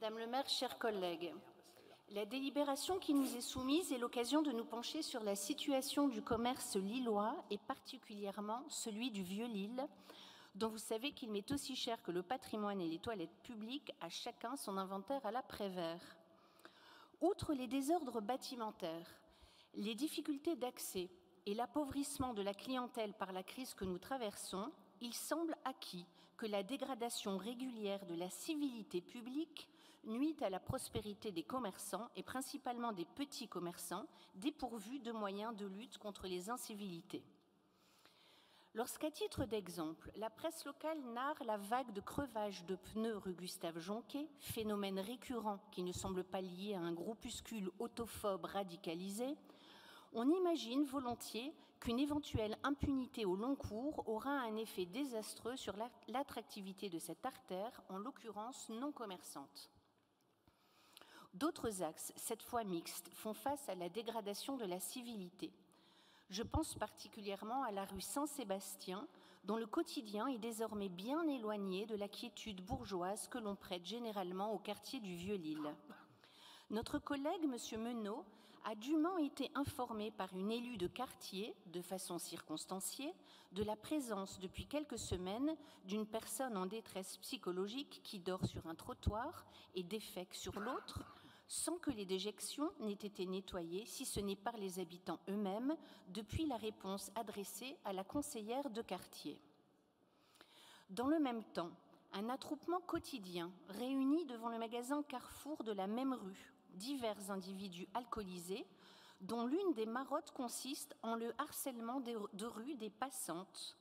Madame le maire, chers collègues, la délibération qui nous est soumise est l'occasion de nous pencher sur la situation du commerce lillois et particulièrement celui du Vieux-Lille, dont vous savez qu'il m'est aussi cher que le patrimoine et les toilettes publiques, à chacun son inventaire à la Prévert. Outre les désordres bâtimentaires, les difficultés d'accès et l'appauvrissement de la clientèle par la crise que nous traversons, il semble acquis que la dégradation régulière de la civilité publique nuit à la prospérité des commerçants et principalement des petits commerçants dépourvus de moyens de lutte contre les incivilités. Lorsqu'à titre d'exemple, la presse locale narre la vague de crevage de pneus rue Gustave Jonquet, phénomène récurrent qui ne semble pas lié à un groupuscule autophobe radicalisé, on imagine volontiers qu'une éventuelle impunité au long cours aura un effet désastreux sur l'attractivité de cette artère, en l'occurrence non commerçante. D'autres axes, cette fois mixtes, font face à la dégradation de la civilité. Je pense particulièrement à la rue Saint-Sébastien, dont le quotidien est désormais bien éloigné de la quiétude bourgeoise que l'on prête généralement au quartier du Vieux-Lille. Notre collègue, M. Menot, a dûment été informé par une élue de quartier, de façon circonstanciée, de la présence depuis quelques semaines d'une personne en détresse psychologique qui dort sur un trottoir et défèque sur l'autre, sans que les déjections n'aient été nettoyées, si ce n'est par les habitants eux-mêmes, depuis la réponse adressée à la conseillère de quartier. Dans le même temps, un attroupement quotidien réunit devant le magasin Carrefour de la même rue divers individus alcoolisés, dont l'une des marottes consiste en le harcèlement de rue des passantes.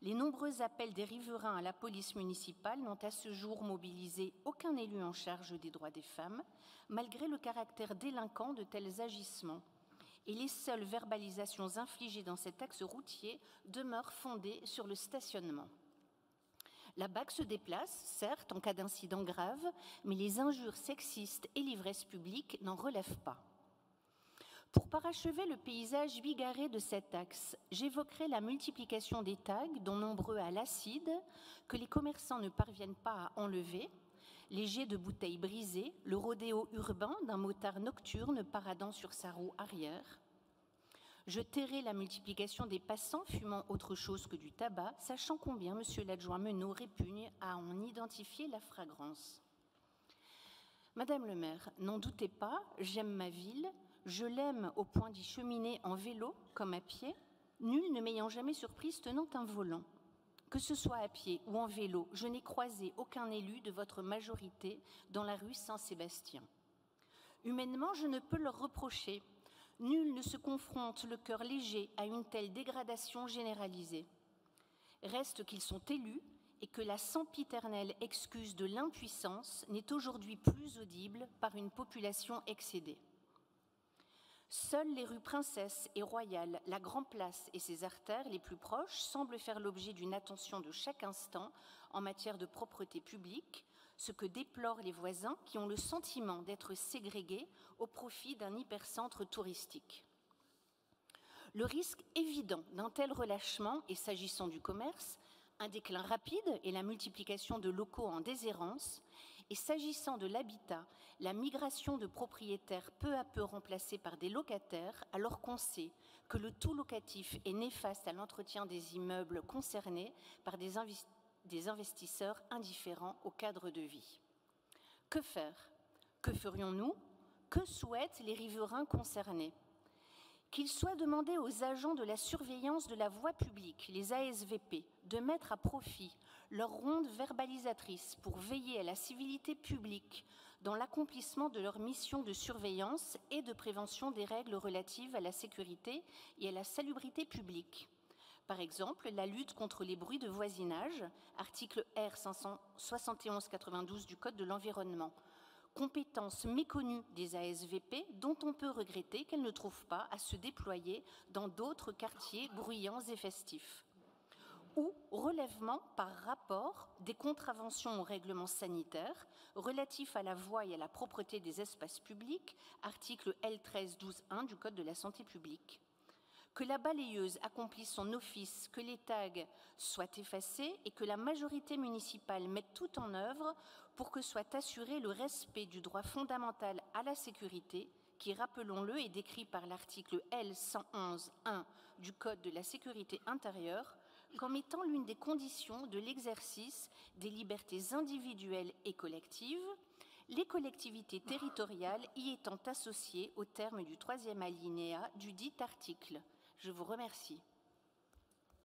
Les nombreux appels des riverains à la police municipale n'ont à ce jour mobilisé aucun élu en charge des droits des femmes, malgré le caractère délinquant de tels agissements. Et les seules verbalisations infligées dans cet axe routier demeurent fondées sur le stationnement. La BAC se déplace, certes, en cas d'incident grave, mais les injures sexistes et l'ivresse publique n'en relèvent pas. Pour parachever le paysage bigarré de cet axe, j'évoquerai la multiplication des tags, dont nombreux à l'acide, que les commerçants ne parviennent pas à enlever, les jets de bouteilles brisées, le rodéo urbain d'un motard nocturne paradant sur sa roue arrière. Je tairai la multiplication des passants fumant autre chose que du tabac, sachant combien M. l'adjoint Menot répugne à en identifier la fragrance. Madame le maire, n'en doutez pas, j'aime ma ville, je l'aime au point d'y cheminer en vélo comme à pied, nul ne m'ayant jamais surprise tenant un volant. Que ce soit à pied ou en vélo, je n'ai croisé aucun élu de votre majorité dans la rue Saint-Sébastien. Humainement, je ne peux leur reprocher. Nul ne se confronte le cœur léger à une telle dégradation généralisée. Reste qu'ils sont élus et que la sempiternelle excuse de l'impuissance n'est aujourd'hui plus audible par une population excédée. Seules les rues Princesse et Royale, la Grand Place et ses artères les plus proches semblent faire l'objet d'une attention de chaque instant en matière de propreté publique, ce que déplorent les voisins qui ont le sentiment d'être ségrégés au profit d'un hypercentre touristique. Le risque évident d'un tel relâchement, et s'agissant du commerce, un déclin rapide et la multiplication de locaux en déshérence, et s'agissant de l'habitat, la migration de propriétaires peu à peu remplacés par des locataires, alors qu'on sait que le tout locatif est néfaste à l'entretien des immeubles concernés par des investisseurs indifférents au cadre de vie. Que faire? Que ferions-nous? Que souhaitent les riverains concernés? Qu'il soit demandé aux agents de la surveillance de la voie publique, les ASVP, de mettre à profit leur ronde verbalisatrice pour veiller à la civilité publique dans l'accomplissement de leur mission de surveillance et de prévention des règles relatives à la sécurité et à la salubrité publique. Par exemple, la lutte contre les bruits de voisinage, article R 571-92 du Code de l'environnement, compétence méconnue des ASVP dont on peut regretter qu'elles ne trouvent pas à se déployer dans d'autres quartiers bruyants et festifs. Ou relèvement par rapport des contraventions aux règlements sanitaires relatifs à la voie et à la propreté des espaces publics, article L 13-12-1 du Code de la santé publique. que la balayeuse accomplisse son office, que les tags soient effacés et que la majorité municipale mette tout en œuvre pour que soit assuré le respect du droit fondamental à la sécurité, qui, rappelons-le, est décrit par l'article L111-1 du Code de la sécurité intérieure comme étant l'une des conditions de l'exercice des libertés individuelles et collectives, les collectivités territoriales y étant associées au terme du 3e alinéa du dit article. Je vous remercie.